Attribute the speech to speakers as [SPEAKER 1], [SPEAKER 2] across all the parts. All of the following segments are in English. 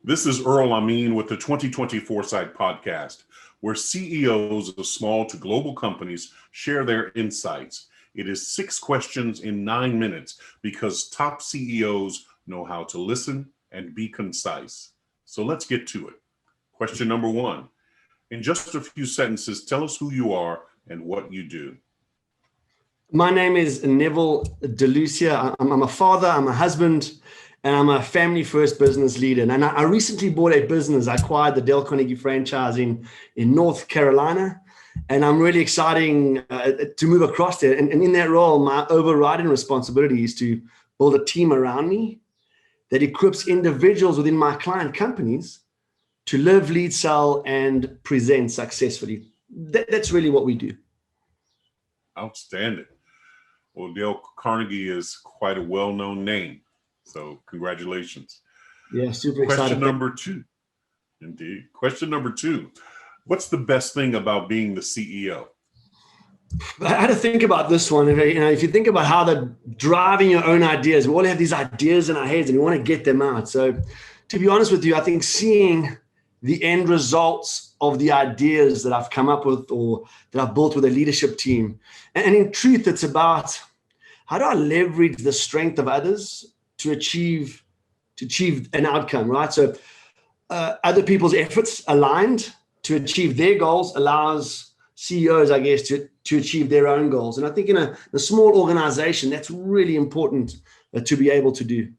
[SPEAKER 1] This is Earl Amin with the 2020 Foresight Podcast, where CEOs of small to global companies share their insights. It is 6 questions in 9 minutes because top CEOs know how to listen and be concise. So let's get to it. Question number 1. In just a few sentences, tell us who you are and what you do.
[SPEAKER 2] My name is Neville Lucia. I'm a father, I'm a husband, and I'm a family first business leader. And I recently bought a business. I acquired the Dale Carnegie franchise in North Carolina. And I'm really excited to move across there. And in that role, my overriding responsibility is to build a team around me that equips individuals within my client companies to live, lead, sell, and present successfully. That's really what we do.
[SPEAKER 1] Outstanding. Well, Dale Carnegie is quite a well-known name. So congratulations.
[SPEAKER 2] Yeah, super excited.
[SPEAKER 1] Question number 2. Indeed. Question number 2. What's the best thing about being the CEO?
[SPEAKER 2] I had to think about this one. If you think about how they're driving your own ideas, we all have these ideas in our heads and we want to get them out. So to be honest with you, I think seeing the end results of the ideas that I've come up with or that I've built with a leadership team. And in truth, it's about how do I leverage the strength of others to achieve an outcome, right? So other people's efforts aligned to achieve their goals allows CEOs, I guess, to achieve their own goals. And I think in a small organization, that's really important to be able to do.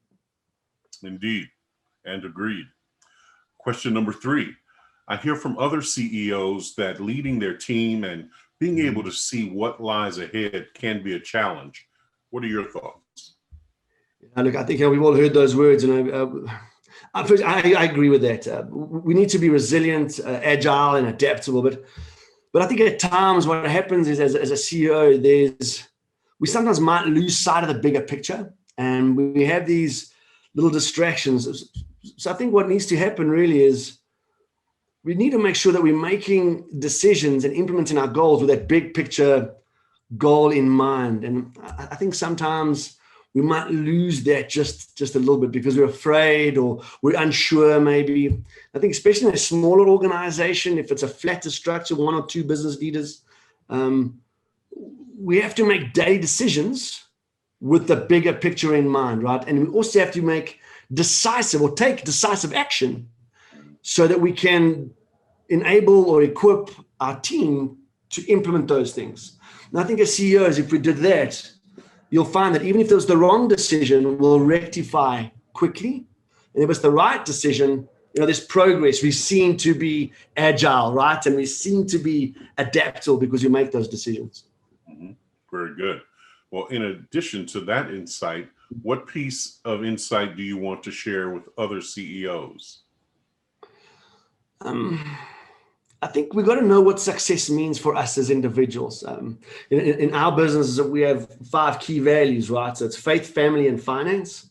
[SPEAKER 1] Indeed, and agreed. Question number 3. I hear from other CEOs that leading their team and being able to see what lies ahead can be a challenge. What are your thoughts?
[SPEAKER 2] Look, I think we've all heard those words, and I agree with that. We need to be resilient, agile, and adaptable. But I think at times what happens is, as a CEO, we sometimes might lose sight of the bigger picture, and we have these little distractions. So I think what needs to happen really is we need to make sure that we're making decisions and implementing our goals with that big picture goal in mind. And I think sometimes we might lose that just a little bit because we're afraid or we're unsure maybe. I think especially in a smaller organization, if it's a flatter structure, 1 or 2 business leaders, we have to make daily decisions with the bigger picture in mind, right? And we also have to make take decisive action so that we can enable or equip our team to implement those things. And I think as CEOs, if we did that, you'll find that even if there was the wrong decision, we'll rectify quickly. And if it's the right decision, there's progress. We seem to be agile, right? And we seem to be adaptable because you make those decisions.
[SPEAKER 1] Mm-hmm. Very good. Well, in addition to that insight, what piece of insight do you want to share with other CEOs?
[SPEAKER 2] I think we've got to know what success means for us as individuals. In our business, we have 5 key values, right? So it's faith, family, and finance.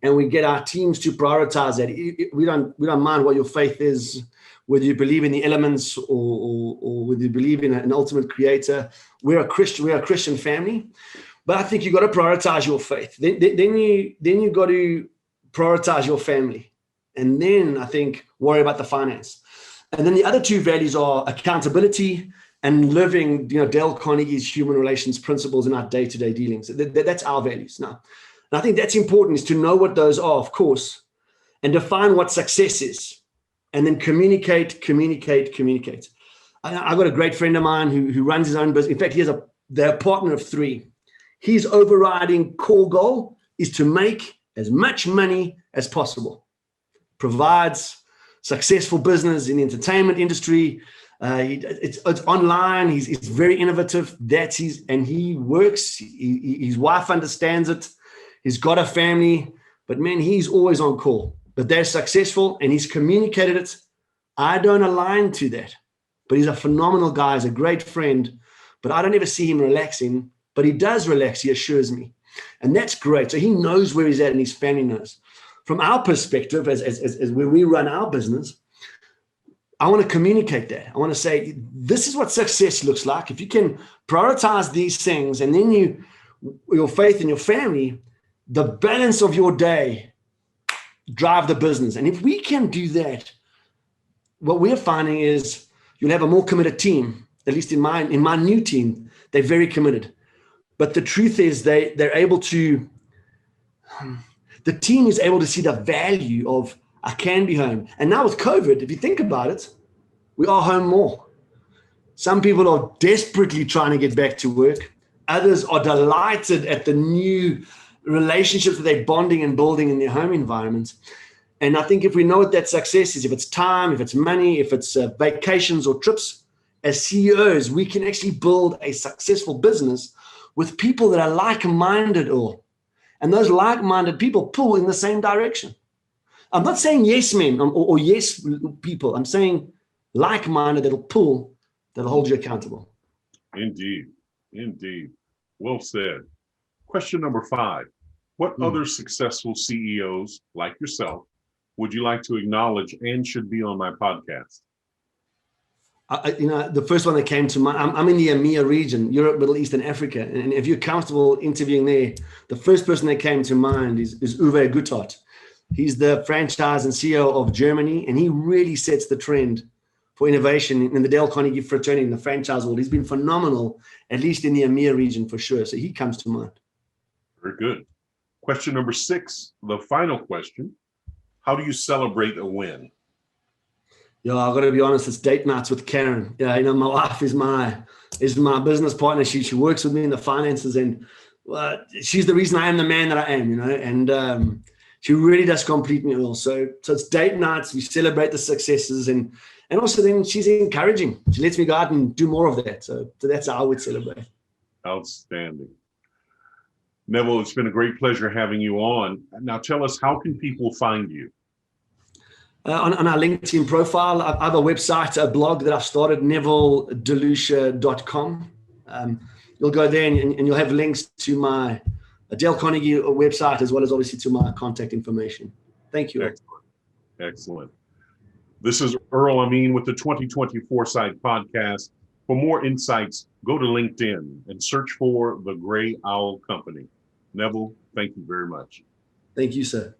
[SPEAKER 2] And we get our teams to prioritize that. We don't mind what your faith is, whether you believe in the elements or whether you believe in an ultimate creator. We're a Christian family. But I think you've got to prioritize your faith. Then you got to prioritize your family. And then I think worry about the finance. And then the other 2 values are accountability and living, Dale Carnegie's human relations principles in our day-to-day dealings. That's our values now. And I think that's important, is to know what those are, of course, and define what success is, and then communicate. I've got a great friend of mine who runs his own business. In fact, they're a partner of 3. His overriding core goal is to make as much money as possible. Provides successful business in the entertainment industry. It's online. He's very innovative. And he works. His wife understands it. He's got a family, but man, he's always on call. But they're successful, and he's communicated it. I don't align to that, but he's a phenomenal guy. He's a great friend, but I don't ever see him relaxing. But he does relax, he assures me. And that's great. So he knows where he's at and his family knows. From our perspective, as when we run our business, I want to communicate that. I want to say, this is what success looks like. If you can prioritize these things and then your faith and your family, the balance of your day drive the business. And if we can do that, what we're finding is you'll have a more committed team. At least in my new team, they're very committed. But the truth is they're able to, the team is able to see the value of, I can be home. And now with COVID, if you think about it, we are home more. Some people are desperately trying to get back to work. Others are delighted at the new relationships that they're bonding and building in their home environments. And I think if we know what that success is, if it's time, if it's money, if it's vacations or trips, as CEOs, we can actually build a successful business with people that are like-minded and those like-minded people pull in the same direction. I'm not saying yes men or yes people. I'm saying like-minded that'll hold you accountable.
[SPEAKER 1] Indeed. Well said. Question number 5. What other successful CEOs like yourself would you like to acknowledge and should be on my podcast?
[SPEAKER 2] The first one that came to mind, I'm in the EMEA region, Europe, Middle East, and Africa. And if you're comfortable interviewing there, the first person that came to mind is Uwe Guttert. He's the franchise and CEO of Germany, and he really sets the trend for innovation in the Dale Carnegie fraternity in the franchise world. He's been phenomenal, at least in the EMEA region for sure. So he comes to mind.
[SPEAKER 1] Very good. Question number 6, the final question. How do you celebrate a win?
[SPEAKER 2] Yeah, I've got to be honest, it's date nights with Karen. My wife is my business partner. She works with me in the finances, and she's the reason I am the man that I am, and she really does complete me all. So it's date nights. We celebrate the successes, and also then she's encouraging. She lets me go out and do more of that. So that's how I would celebrate.
[SPEAKER 1] Outstanding. Neville, it's been a great pleasure having you on. Now tell us, how can people find you?
[SPEAKER 2] On our LinkedIn profile, I have a website, a blog that I've started, nevilledelucia.com. You'll go there and you'll have links to my Dale Carnegie website, as well as obviously to my contact information. Thank you.
[SPEAKER 1] Excellent. This is Earl Amin with the 2020 Foresight Podcast. For more insights, go to LinkedIn and search for The Gray Owl Company. Neville, thank you very much.
[SPEAKER 2] Thank you, sir.